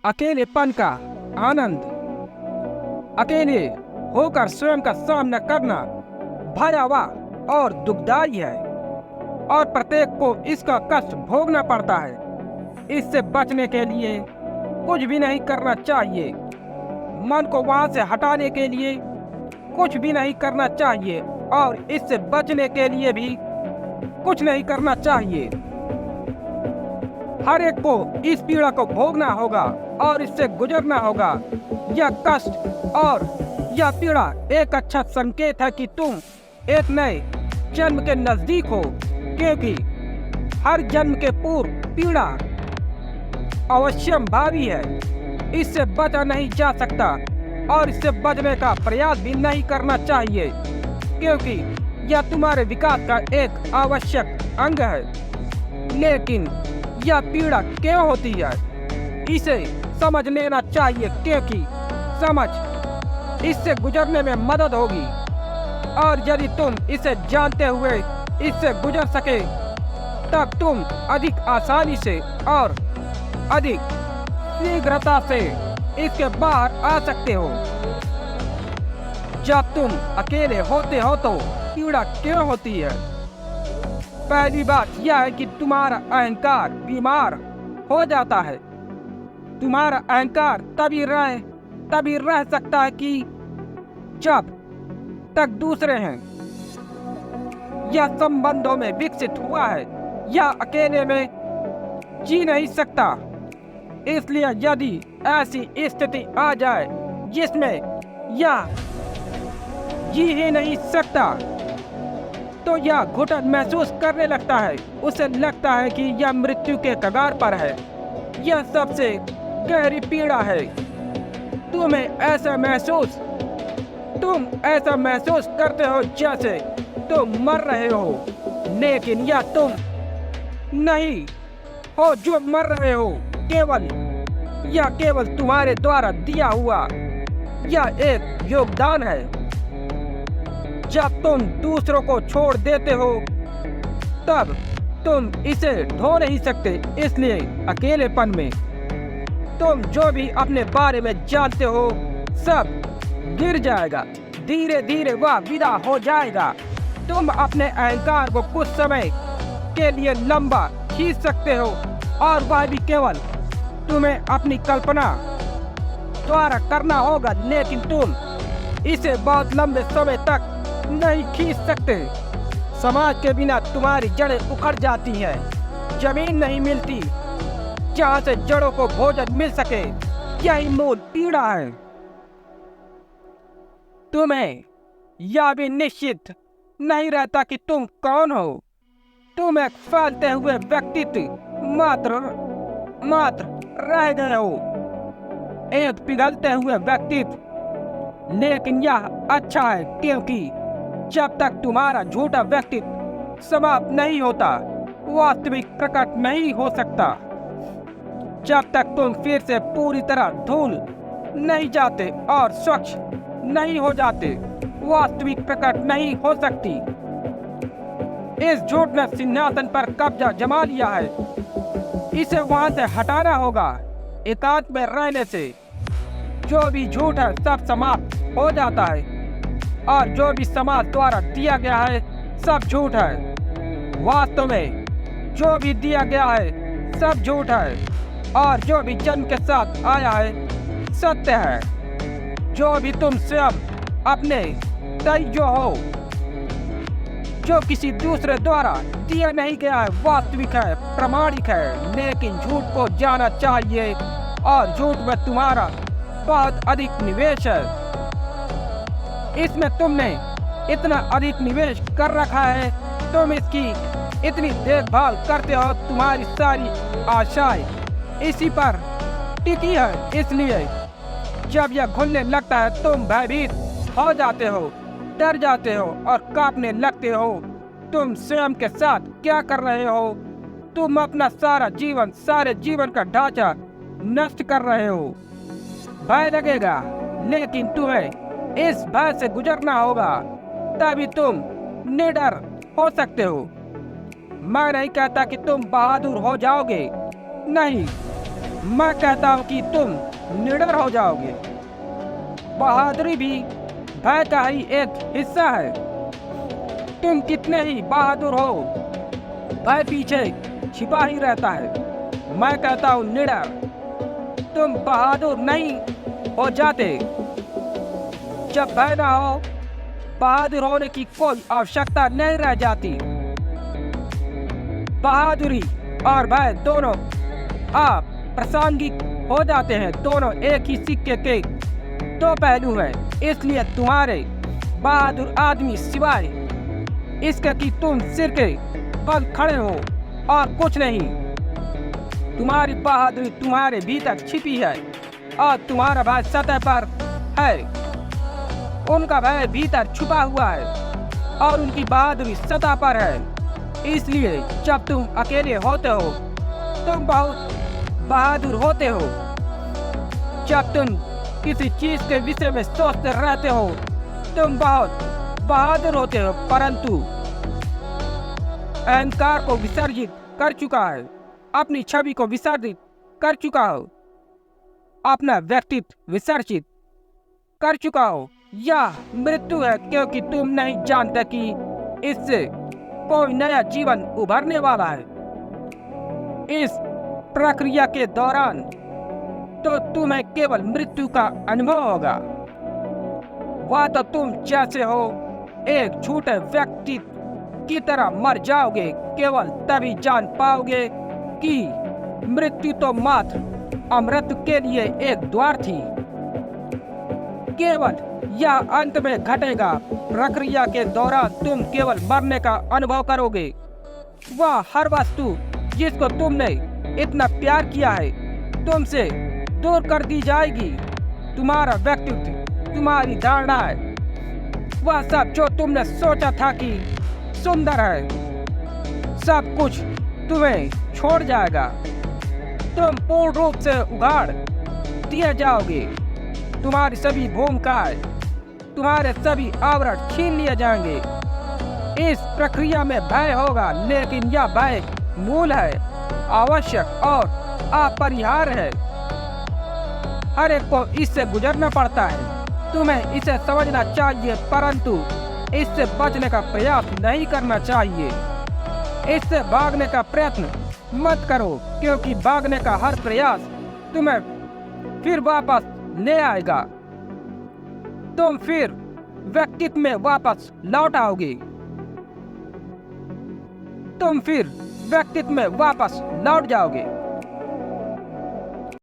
अकेलेपन का आनंद। अकेले होकर स्वयं का सामना करना भयावह और दुखदाई है और प्रत्येक को इसका कष्ट भोगना पड़ता है। इससे बचने के लिए कुछ भी नहीं करना चाहिए। मन को वहां से हटाने के लिए कुछ भी नहीं करना चाहिए और इससे बचने के लिए भी कुछ नहीं करना चाहिए। हर एक को इस पीड़ा को भोगना होगा और इससे गुजरना होगा। यह कष्ट और यह पीड़ा एक अच्छा संकेत है कि तुम एक नए जन्म के नजदीक हो, क्योंकि हर जन्म के पूर्व पीड़ा अवश्यंभावी है। इससे बचा नहीं जा सकता और इससे बचने का प्रयास भी नहीं करना चाहिए, क्योंकि यह तुम्हारे विकास का एक आवश्यक अंग है। लेकिन यह पीड़ा क्यों होती है, इसे समझ लेना चाहिए, क्योंकि समझ इससे गुजरने में मदद होगी। और यदि तुम इसे जानते हुए इससे गुजर सके, तब तुम अधिक आसानी से और अधिक शीघ्रता से इसके बाहर आ सकते हो। जब तुम अकेले होते हो तो पीड़ा क्यों होती है? पहली बात यह है कि तुम्हारा अहंकार बीमार हो जाता है। तुम्हारा अहंकार तभी रह सकता है कि जब तक दूसरे हैं। यह संबंधों में विकसित हुआ है, यह अकेले में जी नहीं सकता। इसलिए यदि ऐसी स्थिति आ जाए जिसमें यह जी ही नहीं सकता, तो यह घुटन महसूस करने लगता है। उसे लगता है कि यह मृत्यु के कगार पर है। यह सबसे गहरी पीड़ा है। तुम ऐसा महसूस करते हो जैसे तुम मर रहे हो, लेकिन यह तुम नहीं हो जो मर रहे हो। यह केवल तुम्हारे द्वारा दिया हुआ यह एक योगदान है। जब तुम दूसरों को छोड़ देते हो, तब तुम इसे ढो नहीं सकते। इसलिए अकेलेपन में तुम जो भी अपने बारे में जानते हो सब गिर जाएगा। धीरे धीरे वह विदा हो जाएगा। तुम अपने अहंकार को कुछ समय के लिए लंबा खींच सकते हो, और वह भी केवल तुम्हें अपनी कल्पना द्वारा करना होगा, लेकिन तुम इसे बहुत लंबे समय तक नहीं खींच सकते। समाज के बिना तुम्हारी जड़ें उखड़ जाती हैं। जमीन नहीं मिलती जहाँ से जड़ों को भोजन मिल सके। यही मूल पीड़ा है। तुम्हें यह भी निश्चित नहीं रहता कि तुम कौन हो। तुम एक फैलते हुए व्यक्तित्व मात्र रह गए हो, एक पिघलते हुए व्यक्तित्व। लेकिन यह अच्छा है, क्योंकि जब तक तुम्हारा झूठा व्यक्तित्व समाप्त नहीं होता, वास्तविक प्रकट नहीं हो सकता। जब तक तुम फिर से पूरी तरह धूल नहीं जाते और स्वच्छ नहीं हो जाते, वास्तविक प्रकट नहीं हो सकती। इस झूठ ने सिंहासन पर कब्जा जमा लिया है। इसे वहां से हटाना होगा। एकांत में रहने से जो भी झूठ है सब समाप्त हो जाता है, और जो भी समाज द्वारा दिया गया है सब झूठ है। वास्तव में जो भी दिया गया है सब झूठ है, और जो भी जन्म के साथ आया है सत्य है। जो भी तुम स्वयं अपने तैयो हो, जो किसी दूसरे द्वारा दिया नहीं गया है, वास्तविक है, प्रामाणिक है। लेकिन झूठ को जाना चाहिए, और झूठ में तुम्हारा बहुत अधिक निवेश है। इसमें तुमने इतना अधिक निवेश कर रखा है, तुम इसकी इतनी देखभाल करते हो। तुम्हारी सारी आशाएं इसी पर टिकी है। इसलिए जब यह घुलने लगता है, तुम भयभीत हो जाते हो, डर जाते हो और कांपने लगते हो। तुम स्वयं के साथ क्या कर रहे हो? तुम अपना सारे जीवन का ढांचा नष्ट कर रहे हो। भय लगेगा, लेकिन तुम्हें इस भय से गुजरना होगा, तभी तुम निडर हो सकते हो। मैं नहीं कहता कि तुम बहादुर हो जाओगे, नहीं, मैं कहता हूँ कि तुम निडर हो जाओगे। बहादुरी भी भय का ही एक हिस्सा है। तुम कितने ही बहादुर हो, भय पीछे छिपा ही रहता है। मैं कहता हूँ निडर। तुम बहादुर नहीं हो जाते जब भय ना हो। बहादुर होने की कोई आवश्यकता नहीं रह जाती। बहादुरी और भय दोनों आप प्रासंगिक हो जाते हैं। दोनों एक ही सिक्के के दो पहलू हैं। इसलिए तुम्हारे बहादुर आदमी सिवाय इसके कि तुम सिर के बल खड़े हो और कुछ नहीं। तुम्हारी बहादुरी तुम्हारे भीतर छिपी है और तुम्हारा भय सतह पर है। उनका भय भीतर छुपा हुआ है और उनकी बहादुरी सतह पर है। इसलिए जब तुम अकेले होते हो तुम बहुत बहादुर होते हो। जब तुम किसी चीज के विषय में सोचते रहते हो तुम बहुत बहादुर होते हो। परंतु अहंकार को विसर्जित कर चुका है, अपनी छवि को विसर्जित कर चुका हो, अपना व्यक्तित्व विसर्जित कर चुका हो। यह मृत्यु है, क्योंकि तुम नहीं जानते कि इससे कोई नया जीवन उभरने वाला है। इस प्रक्रिया के दौरान तो तुम्हें केवल मृत्यु का अनुभव होगा। वह तो तुम जैसे हो एक झूठे व्यक्ति की तरह मर जाओगे। केवल तभी जान पाओगे कि मृत्यु तो मात्र अमृत के लिए एक द्वार थी। केवल यह अंत में घटेगा। प्रक्रिया के दौरान तुम केवल मरने का अनुभव करोगे। वह हर वस्तु जिसको तुमने इतना प्यार किया है तुमसे दूर कर दी जाएगी। तुम्हारा व्यक्तित्व, तुम्हारी धारणाएं, वह सब जो तुमने सोचा था कि सुंदर है, सब कुछ तुम्हें छोड़ जाएगा। तुम पूर्ण रूप से उगाड़ दिए जाओगे। तुम्हारी सभी भूमिकाएं, तुम्हारे सभी आवरण छीन लिए जाएंगे। इस प्रक्रिया में भय होगा, लेकिन यह भय मूल है, आवश्यक और अपरिहार्य है। हर एक को इससे गुजरना पड़ता है। तुम्हें इसे समझना चाहिए, परंतु इससे बचने का प्रयास नहीं करना चाहिए। इससे भागने का प्रयत्न मत करो, क्योंकि भागने का हर प्रयास तुम्हें फिर वापस ले आएगा। तुम फिर व्यक्तित्व में वापस लौट आओगे। तुम फिर व्यक्तित्व में वापस लौट जाओगे।